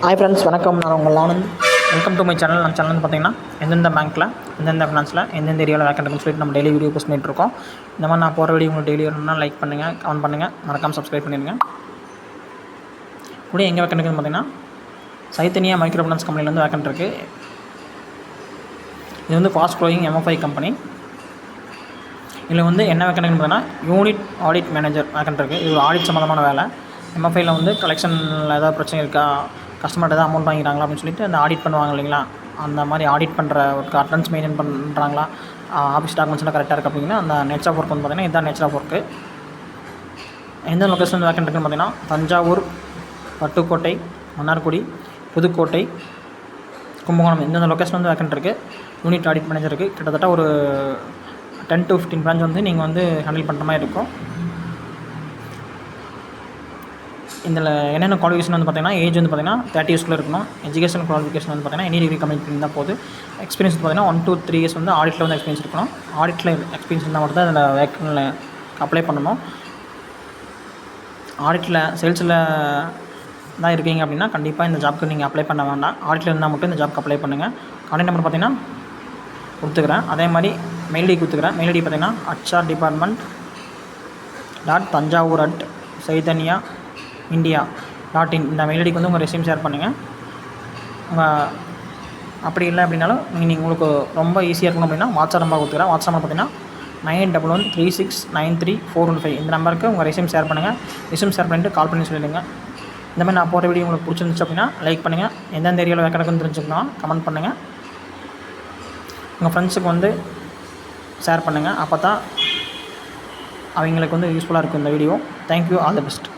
Hi friends, வணக்கம். நான் உங்கள் Anand. Welcome to my channel. நம்ம சேனல் வந்து பார்த்திங்கன்னா எந்தெந்த பேங்க்கில் எந்தெந்த ஃபினான்ஸில் எந்தெந்த ஏரியாவில் வேக்கண்ட் இருக்குன்னு சொல்லிட்டு நம்ம டெய்லி வீடியோ போஸ்ட் பண்ணிகிட்ருக்கோம். இந்த மாதிரி நான் போகிற வீடியோ உங்களுக்கு டெய்லி வரணும்னா லைக் பண்ணுங்கள், கமெண்ட் பண்ணுங்கள், மறக்காமல் சப்ஸ்கிரைப் பண்ணிடுங்க. கூட எங்கே வேக்கண்ட் இருக்குன்னு பார்த்திங்கன்னா சைத்தன்யா மைக்ரோ ஃபினான்ஸ் கம்பெனியில் வந்து வேக்கண்ட் இருக்குது. இது வந்து ஃபாஸ்ட் க்ரோயிங் MFI கம்பெனி. இதில் வந்து என்ன வேக்கண்ட் இருக்குன்னு பார்த்தீங்கன்னா யூனிட் ஆடிட் மேனேஜர் வேக்கண்ட் இருக்குது. இது ஒரு ஆடிட் சம்மந்தமான வேலை. MFIயில் வந்து கலெக்ஷனில் ஏதாவது பிரச்சனை இருக்கா, கஸ்டமர்கிட்ட ஏதாவது அமௌண்ட் வாங்கிக்கிறாங்களா அப்படின்னு சொல்லிட்டு அந்த ஆடிட் பண்ணுவாங்க இல்லைங்களா, அந்த மாதிரி ஆடிட் பண்ணுற ஒரு அட்டன்ஸ் மெயின்டைன் பண்ணுறாங்களா, ஆஃபீஸ் டாக்குமெண்ட்ஸ்லாம் கரெக்டாக இருக்குது அப்படின்னா அந்த நேச்சர் ஆஃப் ஒர்க் வந்து பார்த்திங்கன்னா இதுதான் நேச்சர் ஆஃப் ஒர்க்கு. எந்த லொக்கேஷன் வந்து வேக்கண்ட் இருக்குன்னு பார்த்தீங்கன்னா தஞ்சாவூர், பட்டுக்கோட்டை, மன்னார்குடி, புதுக்கோட்டை, கும்பகோணம் இந்தந்த லொக்கேஷன் வந்து வேக்கண்ட் இருக்குது. யூனிட் ஆடிட் மேனேஜர் இருக்குது. கிட்டத்தட்ட ஒரு 10 to 15 பிரான்ச் வந்து நீங்கள் வந்து ஹேண்டில் பண்ணுற மாதிரி இருக்கும். இதில் என்னென்ன குவாலிஃபிகேஷன் வந்து பார்த்திங்கன்னா ஏஜ் வந்து பார்த்திங்கன்னா 30 இயர்ஸ்க்குள்ளே இருக்கணும். எஜுகேஷன் குவாலிஃபிகேஷன் வந்து பார்த்திங்கன்னா எனி டிகிரி கம்ப்ளீட் இருந்தால் போது. எக்ஸ்பீரியன்ஸ் பார்த்திங்கன்னா 1 to 3 இயர்ஸ் வந்து ஆடிட்டில் வந்து எக்ஸ்பீரியன்ஸ் இருக்கணும். ஆடிட்டில் எக்ஸ்பீரியன்ஸ் இருந்தால் மட்டும் தான் அதில் வேக்கனில் அப்ளை பண்ணணும். ஆடிட்டில் சேல்ஸில் தான் இருக்கீங்க அப்படின்னா கண்டிப்பாக இந்த ஜாப்க்கு நீங்கள் அப்ளை பண்ண வேண்டாம். ஆடிட்டில் இருந்தால் மட்டும் இந்த ஜாப்க்கு அப்ளை பண்ணுங்கள். கான்டாக்ட் நம்பர் பார்த்திங்கன்னா கொடுத்துக்கிறேன். அதே மாதிரி மெயில் ஐடி கொடுத்துக்கிறேன். மெயில் ஐடி பார்த்திங்கன்னா hrdepartment.tanjavur@saithanya.india.in இந்த மெயில் ஐடிக்கு வந்து உங்கள் ரெஸ்யூம் ஷேர் பண்ணுங்கள். அப்படி இல்லை அப்படின்னாலும் நீங்கள் உங்களுக்கு ரொம்ப ஈஸியாக இருக்கணும் அப்படின்னா வாட்ஸ்அப் நம்பர் கொடுத்துக்கிறேன். வாட்ஸ்அப் நம்பர் பார்த்திங்கன்னா 9113693415 இந்த நம்பருக்கு உங்கள் ரெஸ்யூம் ஷேர் பண்ணுங்கள். ரெஸ்யூம் ஷேர் பண்ணிவிட்டு கால் பண்ணி சொல்லிடுங்க. இந்த மாதிரி நான் போகிற வீடியோ உங்களுக்கு பிடிச்சிருந்துச்சு அப்படின்னா லைக் பண்ணுங்கள். எந்தெந்த ஏரியாவில் வேக்கண்ட் இருக்குன்னு தெரிஞ்சுக்கணும் கமெண்ட் பண்ணுங்கள். உங்கள் ஃப்ரெண்ட்ஸுக்கு வந்து ஷேர் பண்ணுங்கள். அப்போ தான் அவங்களுக்கு வந்து யூஸ்ஃபுல்லாக இருக்கும் இந்த video. Thank you, all the best.